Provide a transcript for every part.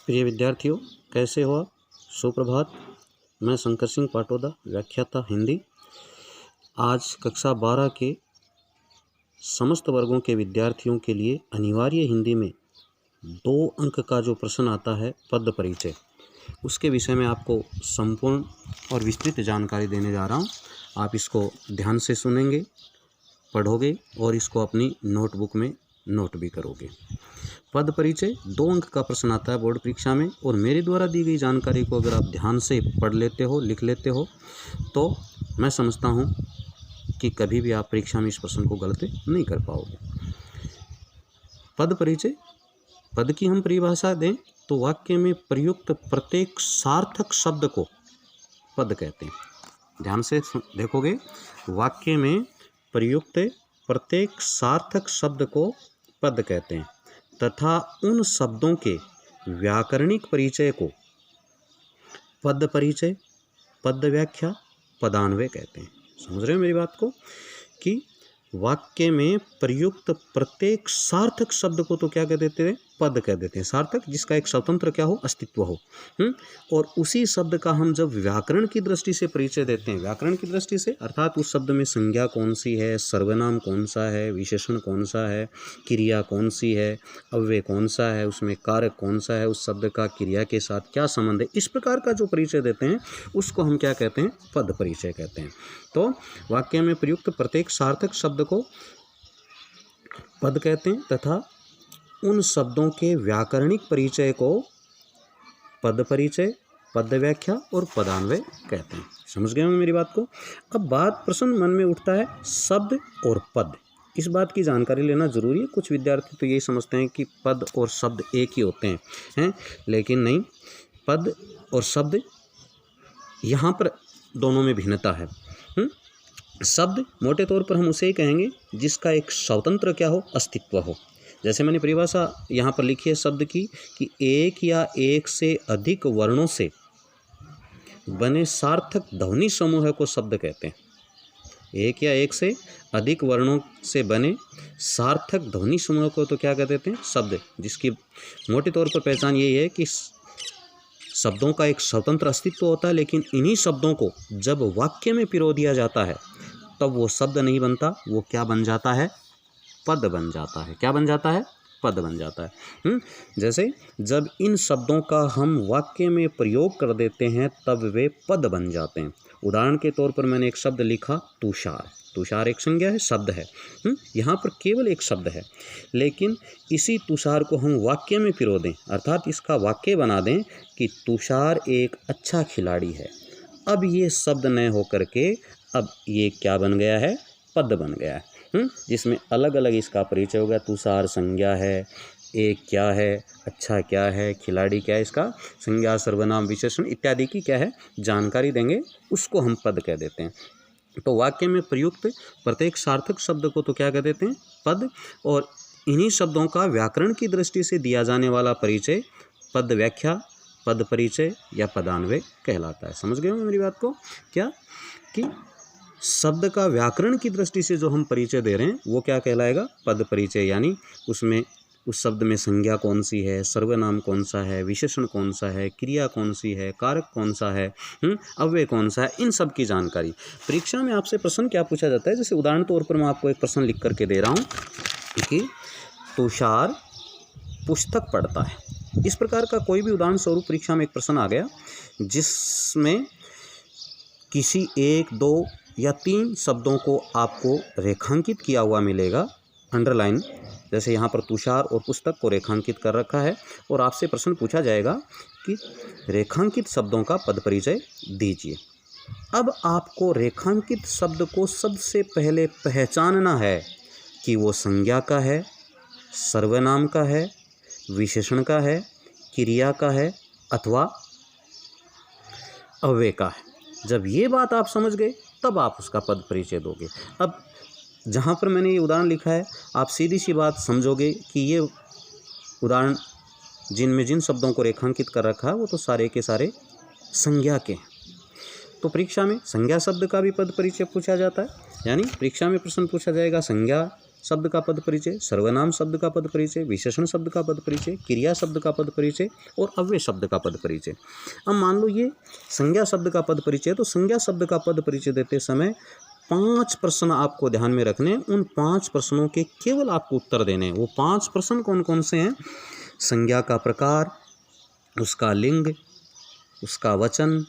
प्रिय विद्यार्थियों, कैसे हो आप? सुप्रभात। मैं शंकर सिंह पाटोदा, व्याख्याता हिंदी। आज कक्षा 12 के समस्त वर्गों के विद्यार्थियों के लिए अनिवार्य हिंदी में 2 अंक का जो प्रश्न आता है पद परिचय, उसके विषय में आपको संपूर्ण और विस्तृत जानकारी देने जा रहा हूँ। आप इसको ध्यान से सुनेंगे, पढ़ोगे और इसको अपनी नोटबुक में नोट भी करोगे। पद परिचय 2 अंक का प्रश्न आता है बोर्ड परीक्षा में, और मेरे द्वारा दी गई जानकारी को अगर आप ध्यान से पढ़ लेते हो, लिख लेते हो, तो मैं समझता हूँ कि कभी भी आप परीक्षा में इस प्रश्न को गलत नहीं कर पाओगे। पद परिचय, पद की हम परिभाषा दें तो वाक्य में प्रयुक्त प्रत्येक सार्थक शब्द को पद कहते हैं। ध्यान से देखोगे, वाक्य में प्रयुक्त प्रत्येक सार्थक शब्द को पद कहते हैं तथा उन शब्दों के व्याकरणिक परिचय को पद परिचय, पद व्याख्या, पदान्वय कहते हैं। समझ रहे हो मेरी बात को? कि वाक्य में प्रयुक्त प्रत्येक सार्थक शब्द को तो क्या कह देते हैं? पद कह देते हैं। सार्थक जिसका एक स्वतंत्र क्या हो, अस्तित्व हो। और उसी शब्द का हम जब व्याकरण की दृष्टि से परिचय देते हैं, व्याकरण की दृष्टि से अर्थात उस शब्द में संज्ञा कौन सी है, सर्वनाम कौन सा है, विशेषण कौन सा है, क्रिया कौन सी है, अव्यय कौन सा है, उसमें कारक कौन सा है, उस शब्द का क्रिया के साथ क्या संबंध है, इस प्रकार का जो परिचय देते हैं उसको हम क्या कहते हैं? पद परिचय कहते हैं। तो वाक्य में प्रयुक्त प्रत्येक सार्थक शब्द को पद कहते हैं तथा उन शब्दों के व्याकरणिक परिचय को पद परिचय, पद व्याख्या और पदान्वय कहते हैं। समझ गए होंगे मेरी बात को? अब प्रश्न मन में उठता है, शब्द और पद, इस बात की जानकारी लेना जरूरी है। कुछ विद्यार्थी तो यही समझते हैं कि पद और शब्द एक ही होते हैं, लेकिन नहीं, पद और शब्द यहाँ पर दोनों में भिन्नता है। शब्द मोटे तौर पर हम उसे ही कहेंगे जिसका एक स्वतंत्र क्या हो, अस्तित्व हो। जैसे मैंने परिभाषा यहाँ पर लिखी है शब्द की कि एक या एक से अधिक वर्णों से बने सार्थक ध्वनि समूह को शब्द कहते हैं। एक या एक से अधिक वर्णों से बने सार्थक ध्वनि समूह को तो क्या कह देते हैं? शब्द। जिसकी मोटे तौर पर पहचान यही है कि शब्दों का एक स्वतंत्र अस्तित्व होता है, लेकिन इन्हीं शब्दों को जब वाक्य में पिरो दिया जाता है तब वो शब्द नहीं बनता, वो क्या बन जाता है? पद बन जाता है। क्या बन जाता है? पद बन जाता है। जैसे जब इन शब्दों का हम वाक्य में प्रयोग कर देते हैं तब वे पद बन जाते हैं। उदाहरण के तौर पर मैंने एक शब्द लिखा, तुषार। तुषार एक संज्ञा है, शब्द है। यहाँ पर केवल एक शब्द है, लेकिन इसी तुषार को हम वाक्य में पिरो दें, अर्थात इसका वाक्य बना दें कि तुषार एक अच्छा खिलाड़ी है। अब ये शब्द न होकर के अब ये क्या बन गया है? पद बन गया है, जिसमें अलग अलग इसका परिचय हो गया। तुषार संज्ञा है, एक क्या है, अच्छा क्या है, खिलाड़ी क्या है, इसका संज्ञा, सर्वनाम, विशेषण इत्यादि की क्या है जानकारी देंगे, उसको हम पद कह देते हैं। तो वाक्य में प्रयुक्त प्रत्येक सार्थक शब्द को तो क्या कह देते हैं? पद। और इन्हीं शब्दों का व्याकरण की दृष्टि से दिया जाने वाला परिचय पद व्याख्या, पद परिचय या पदान्वय कहलाता है। समझ गए हो मेरी बात को? क्या कि शब्द का व्याकरण की दृष्टि से जो हम परिचय दे रहे हैं वो क्या कहलाएगा? पद परिचय। यानी उसमें उस शब्द में संज्ञा कौन सी है, सर्वनाम कौन सा है, विशेषण कौन सा है, क्रिया कौन सी है, कारक कौन सा है, अव्यय कौन सा है, इन सब की जानकारी। परीक्षा में आपसे प्रश्न क्या पूछा जाता है? जैसे उदाहरण तौर पर मैं आपको एक प्रश्न लिख करके दे रहा हूँ कि तुषार पुस्तक पढ़ता है। इस प्रकार का कोई भी उदाहरण स्वरूप परीक्षा में एक प्रश्न आ गया जिसमें किसी 1, 2 या 3 शब्दों को आपको रेखांकित किया हुआ मिलेगा, अंडरलाइन। जैसे यहाँ पर तुषार और पुस्तक को रेखांकित कर रखा है और आपसे प्रश्न पूछा जाएगा कि रेखांकित शब्दों का पद परिचय दीजिए। अब आपको रेखांकित शब्द को सबसे पहले पहचानना है कि वो संज्ञा का है, सर्वनाम का है, विशेषण का है, क्रिया का है अथवा अव्यय का है। जब ये बात आप समझ गए तब आप उसका पद परिचय दोगे। अब जहाँ पर मैंने ये उदाहरण लिखा है, आप सीधी सी बात समझोगे कि ये उदाहरण जिनमें जिन शब्दों को रेखांकित कर रखा है वो तो सारे के सारे संज्ञा के हैं। तो परीक्षा में संज्ञा शब्द का भी पद परिचय पूछा जाता है। यानी परीक्षा में प्रश्न पूछा जाएगा संज्ञा शब्द का पद परिचय, सर्वनाम शब्द का पद परिचय, विशेषण शब्द का पद परिचय, क्रिया शब्द का पद परिचय और अव्यय शब्द का पद परिचय। अब मान लो ये संज्ञा शब्द का पद परिचय, तो संज्ञा शब्द का पद परिचय देते समय 5 प्रश्न आपको ध्यान में रखने। उन 5 प्रश्नों के केवल आपको उत्तर देने। वो 5 प्रश्न कौन कौन से हैं? संज्ञा का प्रकार, उसका लिंग, उसका वचन,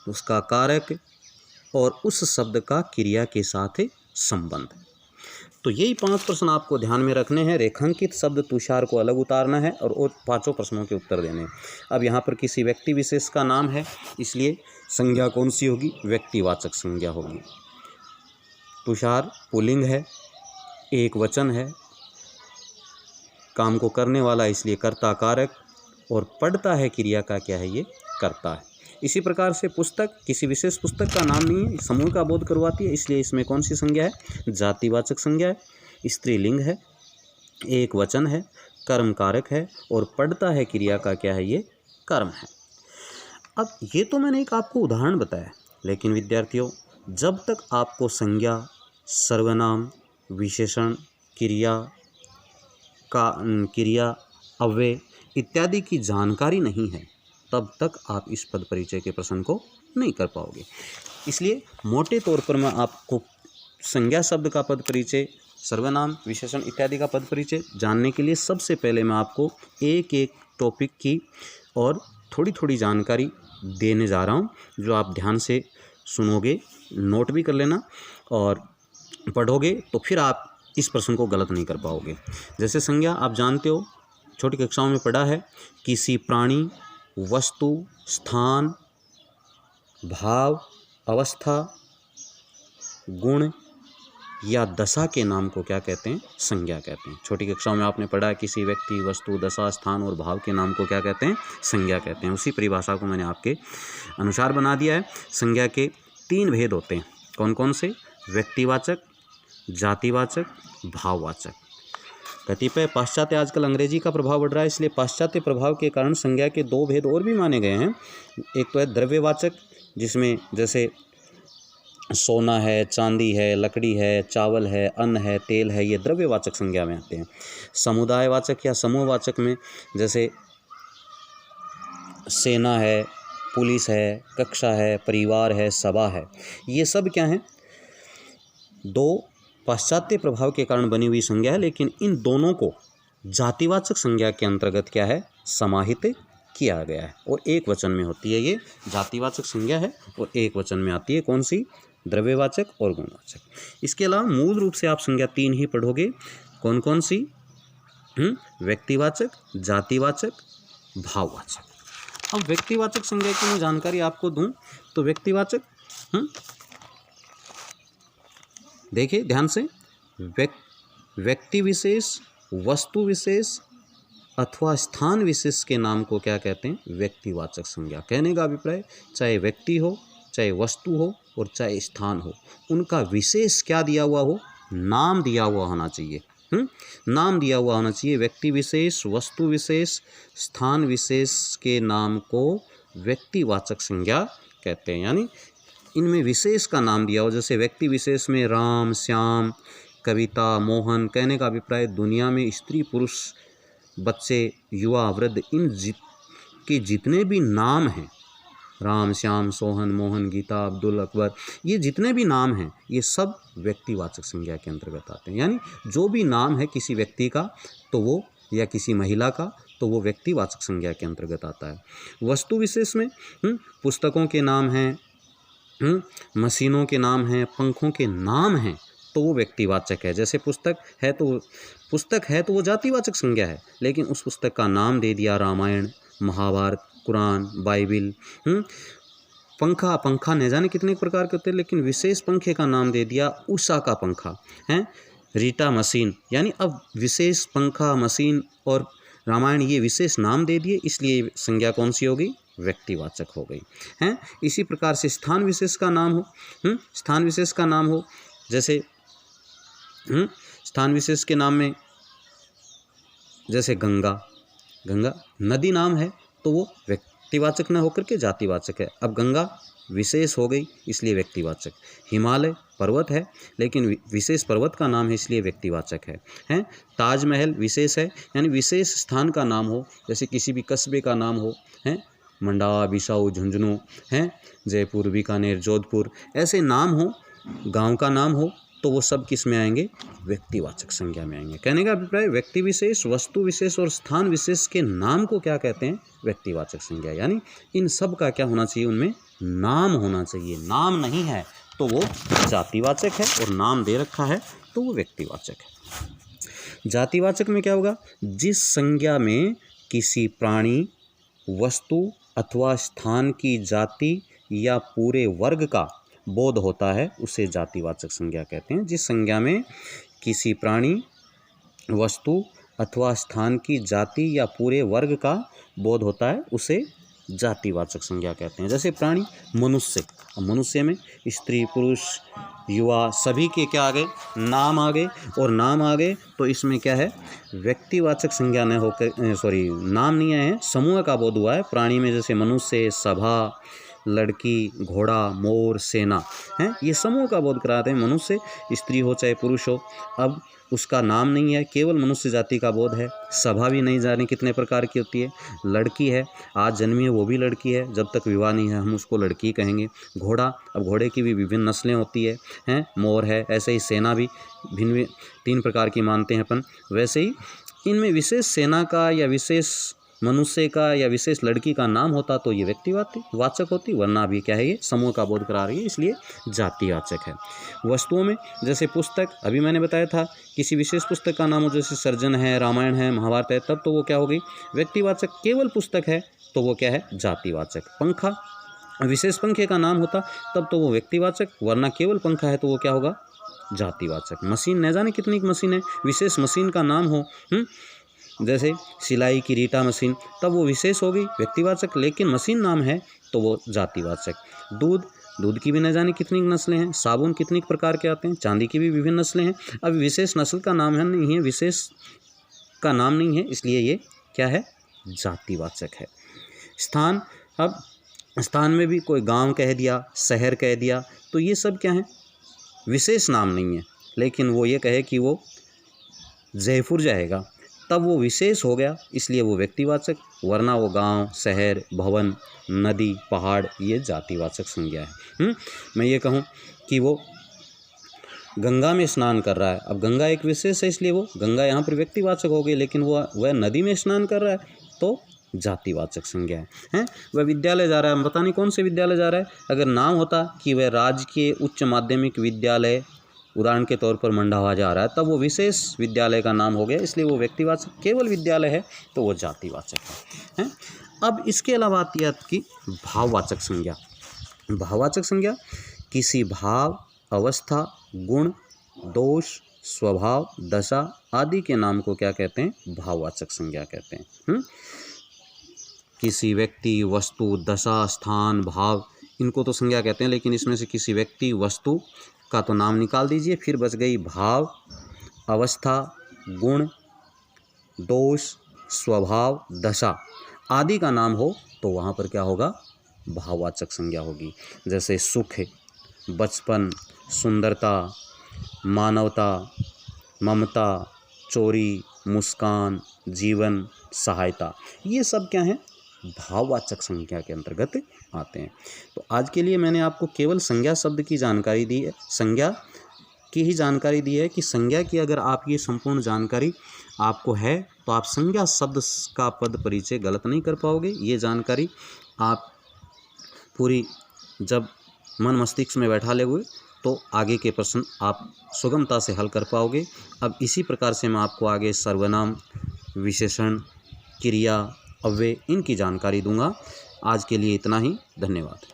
उसका कारक और उस शब्द का क्रिया के साथ संबंध। तो यही 5 प्रश्न आपको ध्यान में रखने हैं। रेखांकित शब्द तुषार को अलग उतारना है और 5 प्रश्नों के उत्तर देने हैं। अब यहाँ पर किसी व्यक्ति विशेष का नाम है, इसलिए संज्ञा कौन सी होगी? व्यक्तिवाचक संज्ञा होगी। तुषार पुल्लिंग है, एक वचन है, काम को करने वाला इसलिए कर्ता कारक, और पढ़ता है क्रिया का क्या है? ये करता है। इसी प्रकार से पुस्तक किसी विशेष पुस्तक का नाम नहीं है, समूह का बोध करवाती है, इसलिए इसमें कौन सी संज्ञा है? जातिवाचक संज्ञा है, स्त्रीलिंग है, एक वचन है, कर्म कारक है और पढ़ता है क्रिया का क्या है? ये कर्म है। अब ये तो मैंने एक आपको उदाहरण बताया, लेकिन विद्यार्थियों जब तक आपको संज्ञा, सर्वनाम, विशेषण, क्रिया, अव्यय इत्यादि की जानकारी नहीं है, तब तक आप इस पद परिचय के प्रश्न को नहीं कर पाओगे। इसलिए मोटे तौर पर मैं आपको संज्ञा शब्द का पद परिचय, सर्वनाम, विशेषण इत्यादि का पद परिचय जानने के लिए सबसे पहले मैं आपको एक एक टॉपिक की और थोड़ी थोड़ी जानकारी देने जा रहा हूँ, जो आप ध्यान से सुनोगे, नोट भी कर लेना और पढ़ोगे तो फिर आप इस प्रश्न को गलत नहीं कर पाओगे। जैसे संज्ञा आप जानते हो, छोटी कक्षाओं में पढ़ा है, किसी प्राणी, वस्तु, स्थान, भाव, अवस्था, गुण या दशा के नाम को क्या कहते हैं? संज्ञा कहते हैं। छोटी कक्षाओं में आपने पढ़ा है, किसी व्यक्ति, वस्तु, दशा, स्थान और भाव के नाम को क्या कहते हैं? संज्ञा कहते हैं। उसी परिभाषा को मैंने आपके अनुसार बना दिया है। संज्ञा के 3 भेद होते हैं। कौन कौन से? व्यक्तिवाचक, जातिवाचक, भाववाचक। कतिपय पाश्चात्य, आजकल अंग्रेजी का प्रभाव बढ़ रहा है, इसलिए पाश्चात्य प्रभाव के कारण संज्ञा के 2 भेद और भी माने गए हैं। एक तो है द्रव्यवाचक, जिसमें जैसे सोना है, चांदी है, लकड़ी है, चावल है, अन्न है, तेल है, ये द्रव्यवाचक संज्ञा में आते हैं। समुदायवाचक या समूहवाचक में जैसे सेना है, पुलिस है, कक्षा है, परिवार है, सभा है, ये सब क्या हैं? 2 पाश्चात्य प्रभाव के कारण बनी हुई संज्ञा है, लेकिन इन दोनों को जातिवाचक संज्ञा के अंतर्गत क्या है? समाहित किया गया है और एक वचन में होती है। ये जातिवाचक संज्ञा है और एक वचन में आती है। कौन सी? द्रव्यवाचक और गुणवाचक। इसके अलावा मूल रूप से आप संज्ञा 3 ही पढ़ोगे। कौन कौन सी? व्यक्तिवाचक, जातिवाचक, भाववाचक। अब व्यक्तिवाचक संज्ञा की मैं जानकारी आपको दूं तो व्यक्तिवाचक, देखिए ध्यान से, व्यक्ति विशेष, वस्तु विशेष अथवा स्थान विशेष के नाम को क्या कहते हैं? व्यक्तिवाचक संज्ञा। कहने का अभिप्राय, चाहे व्यक्ति हो, चाहे वस्तु हो और चाहे स्थान हो, उनका विशेष क्या दिया हुआ हो? नाम दिया हुआ होना चाहिए। नाम दिया हुआ होना चाहिए। व्यक्ति विशेष, वस्तु विशेष, स्थान विशेष के नाम को व्यक्तिवाचक संज्ञा कहते हैं, यानी इनमें विशेष का नाम दिया हो। जैसे व्यक्ति विशेष में राम, श्याम, कविता, मोहन। कहने का अभिप्राय, दुनिया में स्त्री, पुरुष, बच्चे, युवा, वृद्ध, के जितने भी नाम हैं, राम, श्याम, सोहन, मोहन, गीता, अब्दुल, अकबर, ये जितने भी नाम हैं, ये सब व्यक्तिवाचक संज्ञा के अंतर्गत आते हैं। यानी जो भी नाम है किसी व्यक्ति का तो वो, या किसी महिला का, तो वो व्यक्तिवाचक संज्ञा के अंतर्गत आता है। वस्तु विशेष में पुस्तकों के नाम हैं, मशीनों के नाम हैं, पंखों के नाम हैं, तो वो व्यक्तिवाचक है। जैसे पुस्तक है तो वो जातिवाचक संज्ञा है, लेकिन उस पुस्तक का नाम दे दिया रामायण, महाभारत, कुरान, बाइबिल। पंखा न जाने कितने प्रकार के होते हैं, लेकिन विशेष पंखे का नाम दे दिया उषा का पंखा है, रीटा मशीन। यानी अब विशेष पंखा, मशीन और रामायण, ये विशेष नाम दे दिए, इसलिए संज्ञा कौन सी हो गई? व्यक्तिवाचक हो गई है। इसी प्रकार से स्थान विशेष का नाम हो, स्थान विशेष का नाम हो, जैसे स्थान विशेष के नाम में जैसे गंगा नदी नाम है, तो वो व्यक्तिवाचक न होकर के जातिवाचक है। अब गंगा विशेष हो गई इसलिए व्यक्तिवाचक। हिमालय पर्वत है लेकिन विशेष पर्वत का नाम है इसलिए व्यक्तिवाचक है। हैं ताजमहल विशेष है यानी विशेष स्थान का नाम हो, जैसे किसी भी कस्बे का नाम हो, हैं मंडावा, बिसाऊ, झुंझुनू, हैं जयपुर, बीकानेर, जोधपुर, ऐसे नाम हो, गांव का नाम हो, तो वो सब किस में आएंगे? व्यक्तिवाचक संज्ञा में आएंगे। कहने का अभिप्राय व्यक्ति विशेष, वस्तु विशेष और स्थान विशेष के नाम को क्या कहते हैं? व्यक्तिवाचक संज्ञा। यानी इन सब का क्या होना चाहिए? उनमें नाम होना चाहिए। नाम नहीं है तो वो जातिवाचक है और नाम दे रखा है तो वो व्यक्तिवाचक है। जातिवाचक में क्या होगा? जिस संज्ञा में किसी प्राणी, वस्तु अथवा स्थान की जाति या पूरे वर्ग का बोध होता है उसे जातिवाचक संज्ञा कहते हैं। जिस संज्ञा में किसी प्राणी, वस्तु अथवा स्थान की जाति या पूरे वर्ग का बोध होता है उसे जातिवाचक संज्ञा कहते हैं। जैसे प्राणी, मनुष्य, अब मनुष्य में स्त्री, पुरुष, युवा सभी के क्या आ गए? नाम आ गए। और नाम आ गए तो इसमें क्या है? व्यक्तिवाचक संज्ञा न होकर नाम नहीं आए हैं, समूह का बोध हुआ है। प्राणी में जैसे मनुष्य, सभा, लड़की, घोड़ा, मोर, सेना, हैं ये समूह का बोध कराते हैं। मनुष्य स्त्री हो चाहे पुरुष हो, अब उसका नाम नहीं है, केवल मनुष्य जाति का बोध है। सभा भी नहीं जाने कितने प्रकार की होती है। लड़की है, आज जन्मी है वो भी लड़की है, जब तक विवाह नहीं है हम उसको लड़की कहेंगे। घोड़ा, अब घोड़े की भी विभिन्न नस्लें होती है, हैं मोर है, ऐसे ही सेना भी भिन्न 3 प्रकार की मानते हैं अपन। वैसे ही इनमें विशेष सेना का या विशेष मनुष्य का या विशेष लड़की का नाम होता तो ये व्यक्तिवाचक होती, वरना भी क्या है? ये समूह का बोध करा रही है इसलिए जातिवाचक है। वस्तुओं में जैसे पुस्तक, अभी मैंने बताया था किसी विशेष पुस्तक का नाम हो, जैसे सर्जन है, रामायण है, महाभारत है, तब तो वो क्या हो गई? व्यक्तिवाचक। केवल पुस्तक है तो वो क्या है? जातिवाचक। पंखा, विशेष पंखे का नाम होता तब तो वो व्यक्तिवाचक, वरना केवल पंखा है तो वो क्या होगा? जातिवाचक। मशीन, न जाने कितनी मशीन है, विशेष मशीन का नाम हो, जैसे सिलाई की रीटा मशीन, तब वो विशेष हो गई व्यक्तिवाचक, लेकिन मशीन नाम है तो वो जातिवाचक। दूध की भी न जाने कितनी नस्लें हैं। साबुन कितनी प्रकार के आते हैं। चांदी की भी विभिन्न नस्लें हैं। अब विशेष नस्ल का नाम है नहीं है, विशेष का नाम नहीं है, इसलिए ये क्या है? जातिवाचक है। स्थान, अब स्थान में भी कोई गांव कह दिया, शहर कह दिया, तो ये सब क्या है? विशेष नाम नहीं है, लेकिन वो ये कहे कि वो जयपुर जाएगा, तब वो विशेष हो गया इसलिए वो व्यक्तिवाचक, वरना वो गांव, शहर, भवन, नदी, पहाड़ ये जातिवाचक संज्ञा है। मैं ये कहूँ कि वो गंगा में स्नान कर रहा है, अब गंगा एक विशेष है इसलिए वो गंगा यहाँ पर व्यक्तिवाचक हो गई, लेकिन वह नदी में स्नान कर रहा है तो जातिवाचक संज्ञा है। वह विद्यालय जा रहा है, हम पता नहीं कौन से विद्यालय जा रहा है, अगर नाम होता कि वह राजकीय उच्च माध्यमिक विद्यालय, उदाहरण के तौर पर मंडावा जा रहा है, तब वो विशेष विद्यालय का नाम हो गया इसलिए वो व्यक्तिवाचक। केवल विद्यालय है तो वो जातिवाचक है। अब इसके अलावा आती है आपकी भाववाचक संज्ञा। भाववाचक संज्ञा किसी भाव, अवस्था, गुण, दोष, स्वभाव, दशा आदि के नाम को क्या कहते हैं? भाववाचक संज्ञा कहते हैं। किसी व्यक्ति, वस्तु, दशा, स्थान, भाव, इनको तो संज्ञा कहते हैं, लेकिन इसमें से किसी व्यक्ति, वस्तु का तो नाम निकाल दीजिए, फिर बच गई भाव, अवस्था, गुण, दोष, स्वभाव, दशा आदि का नाम हो तो वहाँ पर क्या होगा? भाववाचक संज्ञा होगी। जैसे सुख, बचपन, सुंदरता, मानवता, ममता, चोरी, मुस्कान, जीवन, सहायता, ये सब क्या हैं? भाववाचक संज्ञा के अंतर्गत आते हैं। तो आज के लिए मैंने आपको केवल संज्ञा शब्द की जानकारी दी है, संज्ञा की ही जानकारी दी है कि संज्ञा की अगर आप ये संपूर्ण जानकारी आपको है तो आप संज्ञा शब्द का पद परिचय गलत नहीं कर पाओगे। ये जानकारी आप पूरी जब मन मस्तिष्क में बैठा लोगे तो आगे के प्रश्न आप सुगमता से हल कर पाओगे। अब इसी प्रकार से मैं आपको आगे सर्वनाम, विशेषण, क्रिया, अव्यय इनकी जानकारी दूंगा। आज के लिए इतना ही। धन्यवाद।